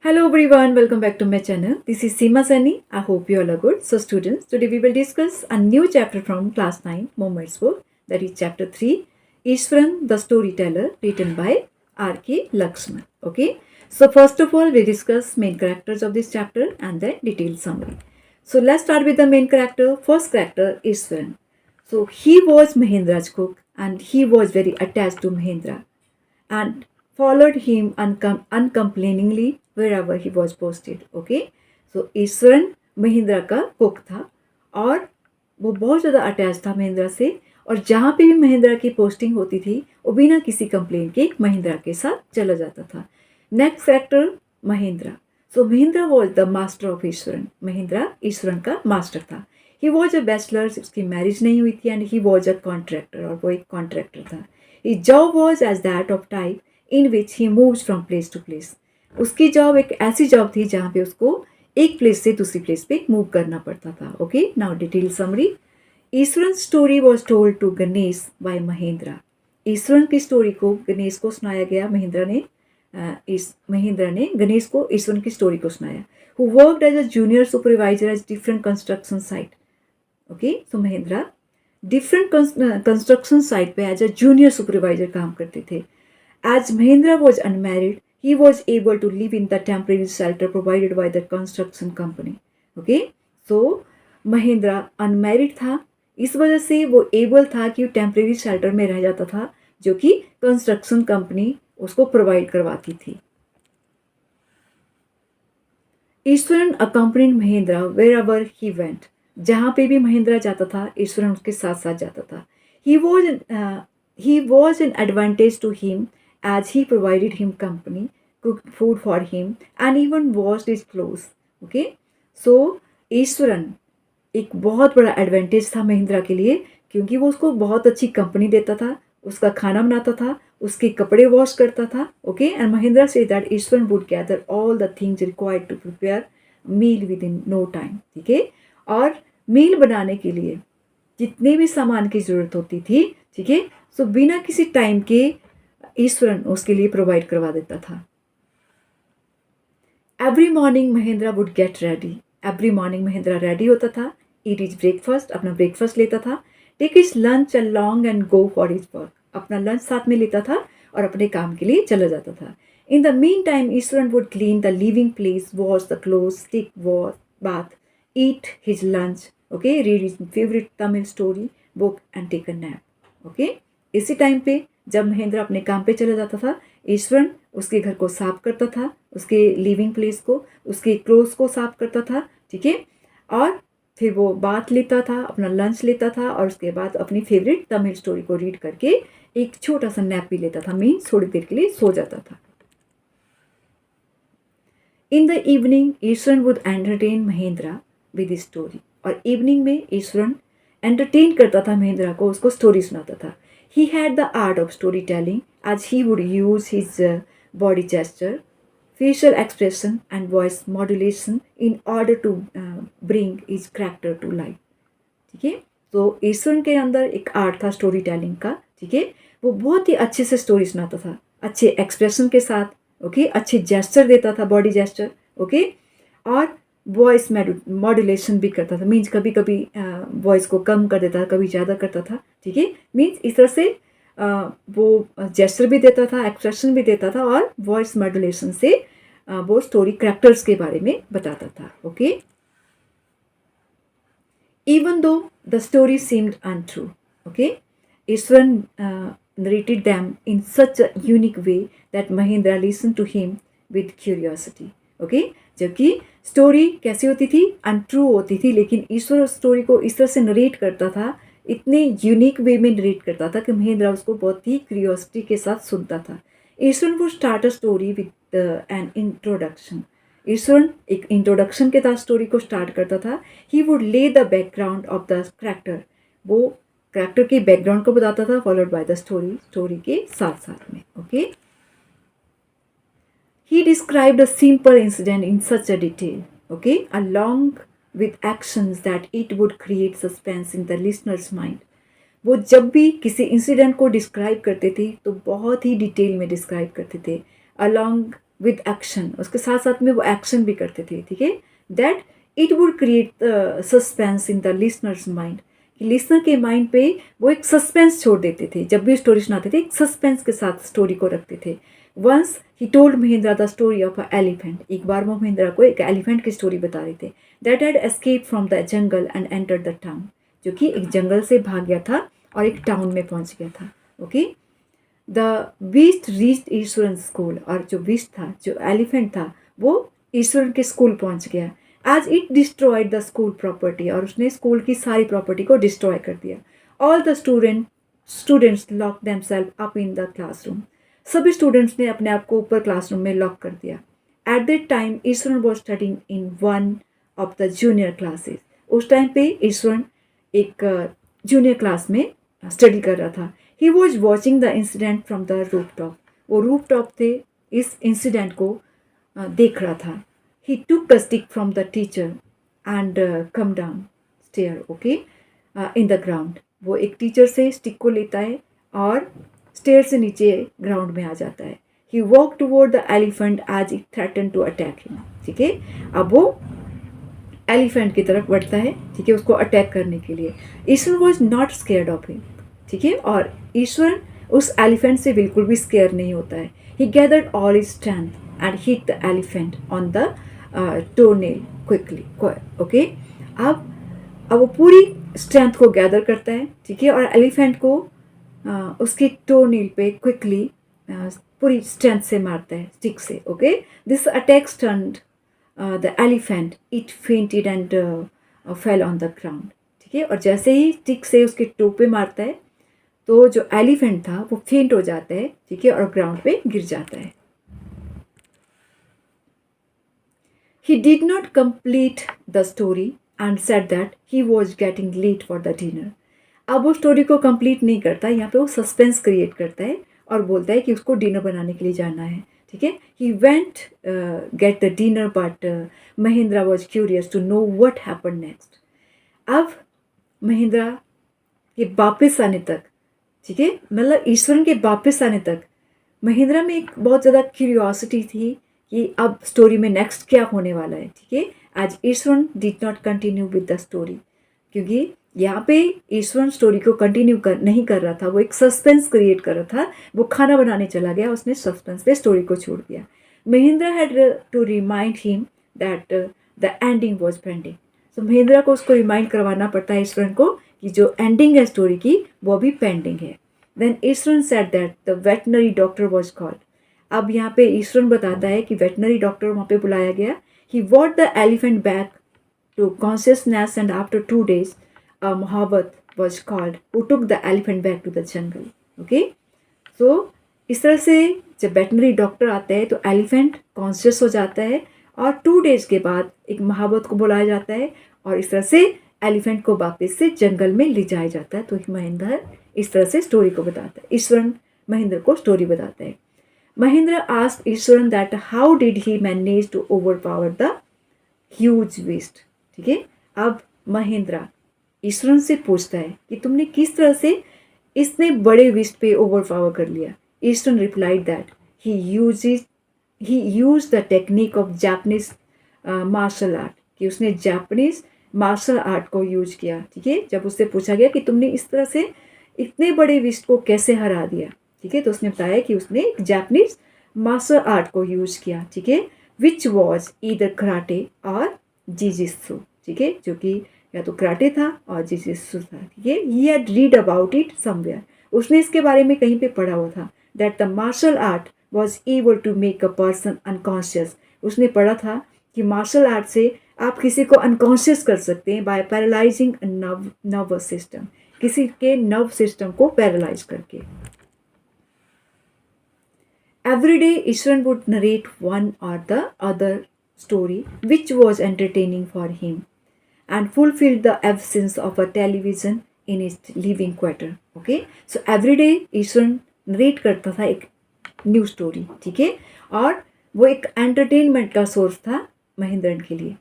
Hello everyone, welcome back to my channel. This is Seema Sani. I hope you all are good. So students, today we will discuss a new chapter from class 9 Mohamed's book, that is chapter 3, Ishwaran the Storyteller, written by R.K. Lakshman. Okay. So first of all, we discuss main characters of this chapter and then detailed summary. So let's start with the main character. First character, Ishwaran. So he was Mahendra's cook and he was very attached to Mahendra and followed him uncomplainingly wherever he was posted. Okay so Eswaran Mahindra का cook था और वो बहुत ज़्यादा attach था महिंद्रा से, और जहाँ पे भी महिंद्रा की पोस्टिंग होती थी वो बिना किसी कंप्लेन के महिंद्रा के साथ चला जाता था. Next factor, Mahindra. So Mahindra was the master of Eswaran. Mahindra Eswaran का मास्टर था. ही वॉज अ बैचलर, उसकी मैरिज नहीं हुई थी, and he was a contractor, और वो एक कॉन्ट्रैक्टर था. His job was as that of type in which he moves from place to place. उसकी जॉब एक ऐसी जॉब थी जहाँ पे उसको एक प्लेस से दूसरी प्लेस पे मूव करना पड़ता था. Okay, now detail summary. Eswaran story was told to Ganesh by Mahendra. Eswaran की स्टोरी को गणेश को सुनाया गया. महेंद्र ने गणेश को ईश्वरन की स्टोरी को सुनाया. Who worked as a junior supervisor as different construction site. Okay, so Mahendra different construction site पे एज अ जूनियर सुपरवाइजर काम करते थे. As Mahendra was unmarried, he was able to live in the temporary shelter provided by the construction company. Okay, so Mahendra unmarried था, इस वजह से वो able था कि वो टेम्परेरी शेल्टर में रह जाता था जो कि कंस्ट्रक्शन कंपनी उसको प्रोवाइड करवाती थी. Eswaran accompanied Mahendra wherever he went. जहाँ पे भी महेंद्रा जाता था ईश्वरन उसके साथ साथ जाता था. He was an advantage to him as he provided him company, cooked food for him and even washed his clothes. Okay, so Iswaran एक बहुत बड़ा एडवांटेज था महेंद्रा के लिए, क्योंकि वो उसको बहुत अच्छी कंपनी देता था, उसका खाना बनाता था, उसके कपड़े वॉश करता था. Okay, and Mahendra said that Eswaran would gather all the things required to prepare meal within no time. ठीक है, और मील बनाने के लिए जितने भी सामान की ज़रूरत होती थी, ठीक है, सो बिना किसी टाइम के ईश्वरन उसके लिए प्रोवाइड करवा देता था. Every morning Mahendra would get ready. Every morning Mahendra ready होता था, ईट इज ब्रेकफास्ट, अपना ब्रेकफास्ट लेता था, take his lunch along and go for his work. अपना लंच साथ में लेता था और अपने काम के लिए चला जाता था. In the mean time Eswaran would clean the living place, wash the clothes, take bath, eat his lunch, okay, read his favorite Tamil story book and take a nap. okay, इसी टाइम पे जब महेंद्र अपने काम पे चला जाता था, ईश्वरन उसके घर को साफ करता था, उसके लिविंग प्लेस को, उसके क्लोथ्स को साफ करता था. ठीक है, और फिर वो बात लेता था, अपना लंच लेता था, और उसके बाद अपनी फेवरेट तमिल स्टोरी को रीड करके एक छोटा सा नैप भी लेता था, मीन्स थोड़ी देर के लिए सो जाता था. In the evening Eswaran would entertain Mahindra with story. और इवनिंग में ईश्वरन एंटरटेन करता था महेंद्रा को, उसको स्टोरी सुनाता था. He had the art of story telling as he would use his body gesture, facial expression and voice modulation in order to bring his character to life. ठीक है, तो ईश्वरन के अंदर एक आर्ट था स्टोरी टेलिंग का. ठीक है, वो बहुत ही अच्छे से स्टोरी सुनाता था, अच्छे एक्सप्रेशन के साथ. ओके, अच्छे जेस्चर देता था, बॉडी जेस्चर. ओके, और वॉइस मॉड्यूलेशन भी करता था, मीन्स कभी कभी वॉइस को कम कर देता था, कभी ज़्यादा करता था. ठीक है, मीन्स इस तरह से वो जेस्चर भी देता था, एक्सप्रेशन भी देता था, और वॉइस मॉड्यूलेशन से वो स्टोरी कैरेक्टर्स के बारे में बताता था. Okay, even though the story seemed untrue, okay, Ishwaran narrated them in such a unique way that Mahendra listened to him with curiosity. okay, जबकि स्टोरी कैसी होती थी, अनट्रू होती थी, लेकिन ईश्वर उस स्टोरी को इस तरह से नरेट करता था, इतने यूनिक वे में नरेट करता था कि महेंद्रा उसको बहुत ही क्यूरियोसिटी के साथ सुनता था. Eswaran would start a story with an introduction. Eswaran एक इंट्रोडक्शन के साथ स्टोरी को स्टार्ट करता था. ही वुड ले the background of the character. वो कैरेक्टर के बैकग्राउंड को बताता था, फॉलोड बाय द स्टोरी के साथ साथ में. Okay, he described a simple incident in such a detail, okay, along with actions that it would create suspense in the listener's mind. वो जब भी किसी इंसिडेंट को डिस्क्राइब करते थे तो बहुत ही डिटेल में डिस्क्राइब करते थे, अलॉन्ग विद एक्शन, उसके साथ साथ में वो एक्शन भी करते थे, ठीक है। That it would create suspense in the listeners mind, कि लिसनर के माइंड पे वो एक सस्पेंस छोड़ देते थे। जब भी स्टोरी सुनाते थे एक सस्पेंस के साथ स्टोरी को रखते थे। Once he told Mahendra the story of a elephant, एक बार वो महेंद्रा को एक एलिफेंट की स्टोरी बता रहे थे। That had escape from the jungle and entered the town, जो कि एक जंगल से भाग गया था और एक टाउन में पहुंच गया था। Okay, the beast reached Eswaran school, और जो बीस्ट था, जो एलिफेंट था, वो ईश्वरन के स्कूल पहुंच गया। As it destroyed the school property, और उसने स्कूल की सारी प्रॉपर्टी को डिस्ट्रॉय कर दिया। All the students lock themselves up in the classroom, सभी स्टूडेंट्स ने अपने आप को ऊपर क्लासरूम में लॉक कर दिया। At that time Eswaran was studying in one of the junior classes, उस टाइम पे ईश्वरन एक जूनियर क्लास में स्टडी कर रहा था। He was watching the incident from the rooftop, वो रूफ टॉप थे इस इंसिडेंट को देख रहा था। He took the stick from the teacher and come down stair, okay, in the ground, वो एक टीचर से स्टिक को लेता है और स्टेयर से नीचे ग्राउंड में आ जाता है। He walk toward the elephant as it threaten to attack him, ठीक है। अब वो एलिफेंट की तरफ बढ़ता है, ठीक है, उसको अटैक करने के लिए। Ishwar was not scared of him, ठीक है, और ईश्वर उस एलिफेंट से बिल्कुल भी स्केयर नहीं होता है। He gathered all his strength and hit the elephant on the toenail quickly, okay. अब वो पूरी स्ट्रेंथ को गैदर करता है, ठीक है, और एलिफेंट को उसकी टोनील पे क्विकली पूरी स्ट्रेंथ से मारता है स्टिक से, okay. This attack stunned the elephant, it fainted and fell on the ground, ठीक है, और जैसे ही स्टिक से उसके टो पे मारता है तो जो एलिफेंट था वो फेंट हो जाता है, ठीक है, और ग्राउंड पे गिर जाता है। He did not complete the story and said that he was getting late for the dinner. अब वो स्टोरी को कंप्लीट नहीं करता, यहाँ पे वो सस्पेंस क्रिएट करता है और बोलता है कि उसको डिनर बनाने के लिए जाना है, ठीक है। He went get the dinner but Mahendra was curious to know what happen next. अब महेंद्रा के वापस आने तक, ठीक है, मतलब ईश्वरन के वापस आने तक महेंद्रा में एक बहुत ज़्यादा क्यूरियोसिटी थी कि अब स्टोरी में नेक्स्ट क्या होने वाला है, ठीक है। आज Eswaran did not continue with the story, क्योंकि यहाँ पे ईश्वरन स्टोरी को कंटिन्यू नहीं कर रहा था, वो एक सस्पेंस क्रिएट कर रहा था। वो खाना बनाने चला गया, उसने सस्पेंस पे स्टोरी को छोड़ दिया। Mahendra had to remind him that the ending was pending. So Mahendra को उसको रिमाइंड करवाना पड़ता है ईश्वरन को कि जो एंडिंग है स्टोरी की वो भी पेंडिंग है। Then Eswaran said that the veterinary doctor was called. अब यहाँ पे ईश्वरन बताता है कि वेटनरी डॉक्टर वहाँ पे बुलाया गया। He what the elephant back to consciousness and after 2 days Mahabhat was called who took the elephant back to the jungle, okay। so इस तरह से जब वेटनरी डॉक्टर आते हैं तो एलिफेंट कॉन्शियस हो जाता है और 2 डेज के बाद एक महावत को बुलाया जाता है और इस तरह से एलिफेंट को वापस से जंगल में ले जाया जाता है। तो महेंद्र इस तरह से स्टोरी को बताता है, ईश्वरन महेंद्र को स्टोरी बताता है। Mahendra asked Eswaran that how did he manage to overpower the huge beast, ठीक है। अब महेंद्रा ईश्वरन से पूछता है कि तुमने किस तरह से इसने बड़े विस्ट पे ओवर पावर कर लिया। Eswaran replied that he use the technique of Japanese martial art, कि उसने जापानीज मार्शल आर्ट को यूज किया, ठीक है। जब उससे पूछा गया कि तुमने इस तरह से इतने बड़े विस्ट को कैसे हरा दिया, ठीक है, तो उसने बताया कि उसने जापानीज मार्शल आर्ट को यूज किया, ठीक है, विच वॉज ईदर कराटे और जिजित्सु, ठीक है, जो कि या तो कराटे था और जिजित्सु था, ठीक है। He had read about it somewhere, उसने इसके बारे में कहीं पे पढ़ा हुआ था। That the martial art was able to make a person unconscious, उसने पढ़ा था कि मार्शल आर्ट से आप किसी को अनकॉन्शियस कर सकते हैं बाय पैरालाइजिंग नर्वस सिस्टम, किसी के नर्व सिस्टम को पैरालाइज करके। Every day Ishwaran would narrate one or the other story which was entertaining for him and fulfilled the absence of a television in his living quarter, okay। so every day Eswaran narrate करता था एक new story, ठीक है, और वो एक entertainment का source था महेंद्रन के लिए,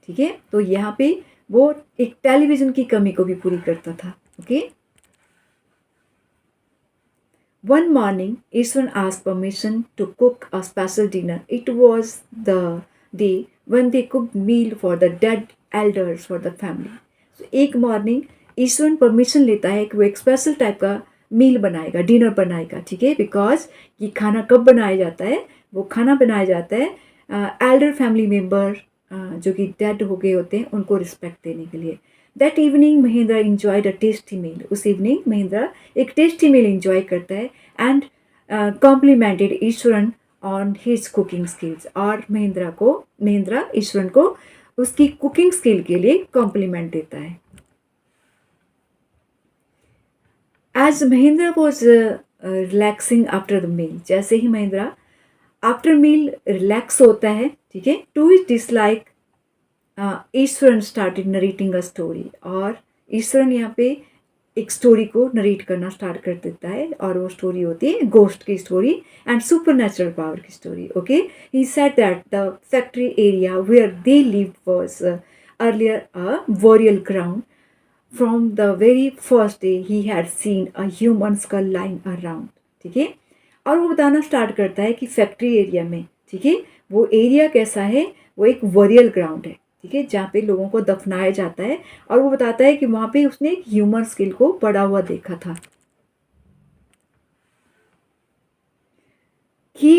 ठीक है। तो यहाँ पे वो एक टेलीविज़न की कमी को भी पूरी करता था, okay. One morning, Ishwan asked permission to cook a special dinner. It was the day when they cooked meal for the dead elders for the family. So एक मॉर्निंग ईश्वन परमिशन लेता है कि वो एक स्पेशल टाइप का मील बनाएगा, dinner बनाएगा, ठीक है, बिकॉज ये खाना कब बनाया जाता है, वो खाना बनाया जाता है एल्डर फैमिली मेम्बर जो कि डेड हो गए होते हैं उनको रिस्पेक्ट देने के लिए. That evening Mahendra enjoyed a tasty meal. उस इवनिंग महेंद्रा एक टेस्टी मील इंजॉय करता है and complimented Iswaran on his cooking skills. और महेंद्रा ईश्वरन को उसकी कुकिंग स्किल के लिए कॉम्प्लीमेंट देता है. As Mahendra was relaxing after the meal, जैसे ही महेंद्रा आफ्टर मील रिलैक्स होता है, ठीक है, to his dislike Eswaran started narrating a story. और ईश्वरन यहाँ पे एक स्टोरी को नरेट करना स्टार्ट कर देता है और वो स्टोरी होती है गोस्ट की story and supernatural power की story. Okay, he said that the factory area where they live was earlier a burial ground. From the very first day he had seen a human skull lying around. ठीक है, और वो बताना start करता है कि factory area में, ठीक है, वो एरिया कैसा है, वो एक वॉरियल ग्राउंड है, ठीक है, जहाँ पे लोगों को दफनाया जाता है. और वो बताता है कि वहाँ पे उसने एक ह्यूमन स्किल को पड़ा हुआ देखा था. He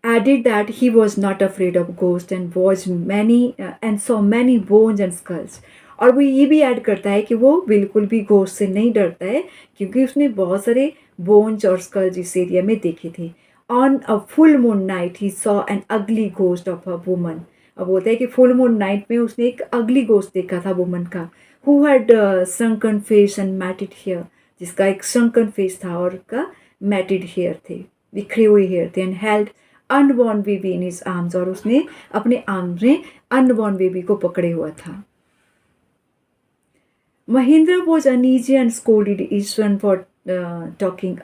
added that he was not afraid of ghosts and was many and saw many bones and skulls. और वो ये भी ऐड करता है कि वो बिल्कुल भी घोस्ट से नहीं डरता है क्योंकि उसने बहुत सारे बोन्स और स्कल्स इस एरिया में देखे थे. On a full moon night he saw an अगली घोस्ट ऑफ अ वुमन. अब बोलता है कि फुल मून नाइट में उसने एक अगली घोस्ट देखा था वुमन का. Who had sunken face and matted hair, जिसका एक sunken फेस था और उसका मैटेड हेयर थे, बिखरे हुए हेयर थे. And held unborn baby in his arms, और उसने अपने आर्म्स में अनबॉर्न बेबी को पकड़े हुआ था. Mahindra was uneasy and scolded Ishwan for talking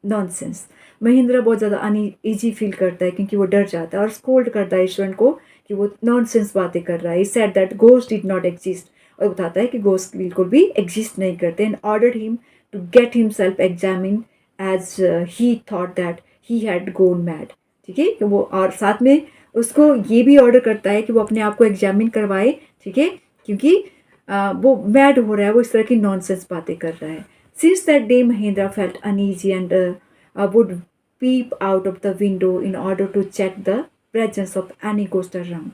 nonsense. Mahendra बहुत ज़्यादा अनईजी फील करता है क्योंकि वो डर जाता है और स्कोल्ड करता है ईश्वन को कि वो नॉनसेंस बातें कर रहा है. ही said that ghost did not exist, और बताता है कि गोस्ट बिल्कुल भी एग्जिस्ट नहीं करते. And ordered him to get himself examine as he thought that he had gone mad. ठीक है, कि वो और साथ में उसको ये भी ऑर्डर करता है कि वो अपने आप को एग्जामिन करवाए, ठीक है, क्योंकि वो मैड हो रहा है, वो इस तरह की नॉनसेंस बातें कर रहा है. Since that day Mahendra felt uneasy and would peep out of the window in order to check the presence of any ghost around.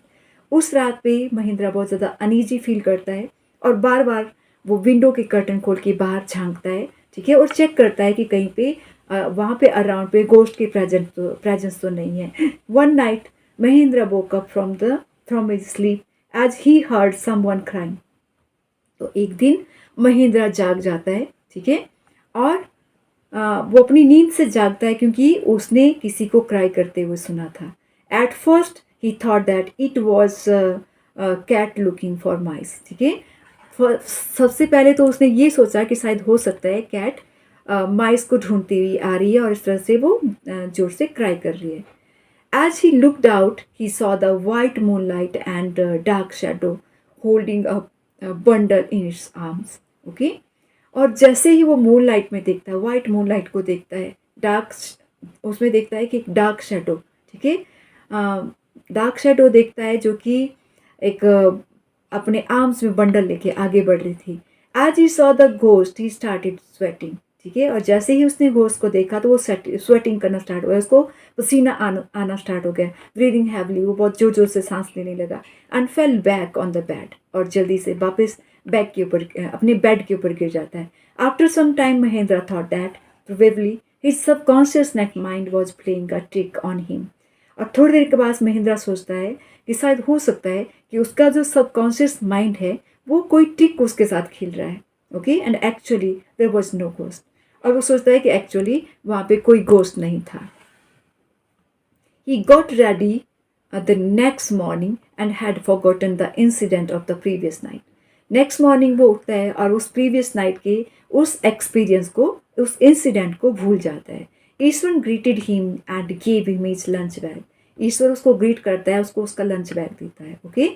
उस रात पे महेंद्रा बहुत ज़्यादा अनईजी फील करता है और बार बार वो विंडो के कर्टन खोल के बाहर झांकता है, ठीक है, और चेक करता है कि कहीं पे वहाँ पे अराउंड पे गोस्ट की प्रेजेंस तो नहीं है. One night Mahendra woke up from his sleep as he heard someone crying. तो एक दिन महेंद्रा जाग जाता है, ठीक है, और वो अपनी नींद से जागता है क्योंकि उसने किसी को क्राई करते हुए सुना था. At first he thought that it was cat looking for mice. ठीक है, सबसे पहले तो उसने ये सोचा कि शायद हो सकता है कैट माइस को ढूंढती हुई आ रही है और इस तरह से वो जोर से क्राई कर रही है. As he looked out he saw the white moonlight and dark shadow holding a bundle in its arms. Okay, और जैसे ही वो मून लाइट में देखता है, वाइट मून लाइट को देखता है, उसमें देखता है कि एक डार्क शेडो, ठीक है, डार्क शेडो देखता है जो कि एक अपने आर्म्स में बंडल लेके आगे बढ़ रही थी. As he saw the ghost he started sweating. ठीक है, और जैसे ही उसने घोस्ट को देखा तो वो स्वेटिंग करना स्टार्ट हो गया, उसको पसीना आना स्टार्ट हो गया. ब्रीदिंग हैवली, वो बहुत जोर जोर से सांस लेने लगा. And fell back on the bed, और जल्दी से वापस बैग के ऊपर अपने बेड के ऊपर गिर जाता है. After some time Mahendra thought that probably his subconscious net mind was playing a trick on him. और थोड़ी देर के बाद महेंद्रा सोचता है कि शायद हो सकता है कि उसका जो सबकॉन्शियस माइंड है वो कोई ट्रिक उसके साथ खेल रहा है. Okay, and actually there was no ghost. और वो सोचता है कि एक्चुअली वहाँ पे कोई गोस्ट नहीं था. He got ready the next morning and had forgotten the incident of the previous night. Next morning वो उठता है और उस प्रीवियस नाइट के उस एक्सपीरियंस को, उस इंसिडेंट को भूल जाता है. Ishwar greeted him and gave him his lunch bag. Ishwar उसको ग्रीट करता है, उसको उसका लंच बैग देता है. Okay,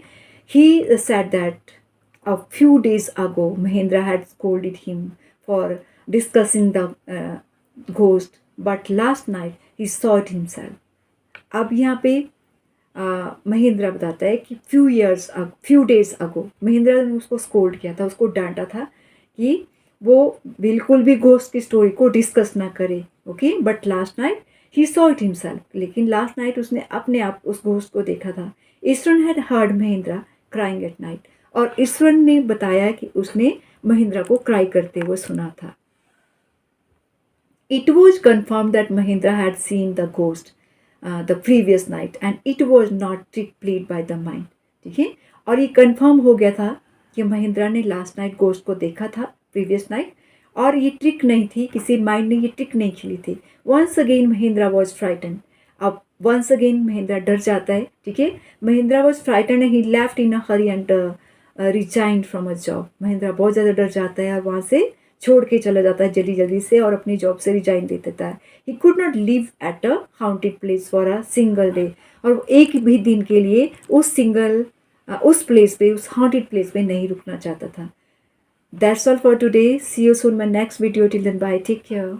he said that a few days ago Mahindra had scolded him for discussing the ghost but last night he saw it himself. अब यहाँ पे महेंद्रा बताता है कि फ्यू डेज अगो महेंद्रा ने उसको स्कोल्ड किया था, उसको डांटा था कि वो बिल्कुल भी घोस्ट की स्टोरी को डिस्कस ना करे। Okay, but last night he saw it himself, लेकिन लास्ट नाइट उसने अपने आप उस घोस्ट को देखा था। Eswaran had heard Mahindra crying at night, और ईश्वरन ने बताया कि उसने महेंद्रा को क्राई करते हुए सुना था। It was confirmed that Mahindra had seen the ghost the previous night and it was not trick played by the mind। ठीक है, और ये कंफर्म हो गया था कि महिंद्रा ने लास्ट नाइट गोस्ट को देखा था प्रीवियस नाइट, और ये ट्रिक नहीं थी, किसी माइंड ने ये ट्रिक नहीं खेली थी। Once again Mahindra was frighten. अब वंस अगेन महिंद्रा डर जाता है। ठीक है, Mahindra was frighten and he left in a hurry and resigned from a job. Mahindra बहुत ज़्यादा डर जाता है और वहाँ से छोड़ के चला जाता है जल्दी जल्दी से, और अपनी जॉब से रिजाइन दे देता है। He could not live at a haunted place for a single day, और वो एक भी दिन के लिए उस प्लेस पे, उस हाउंटेड प्लेस पे नहीं रुकना चाहता था। That's all for today. See you soon my next video. Till then bye, take care.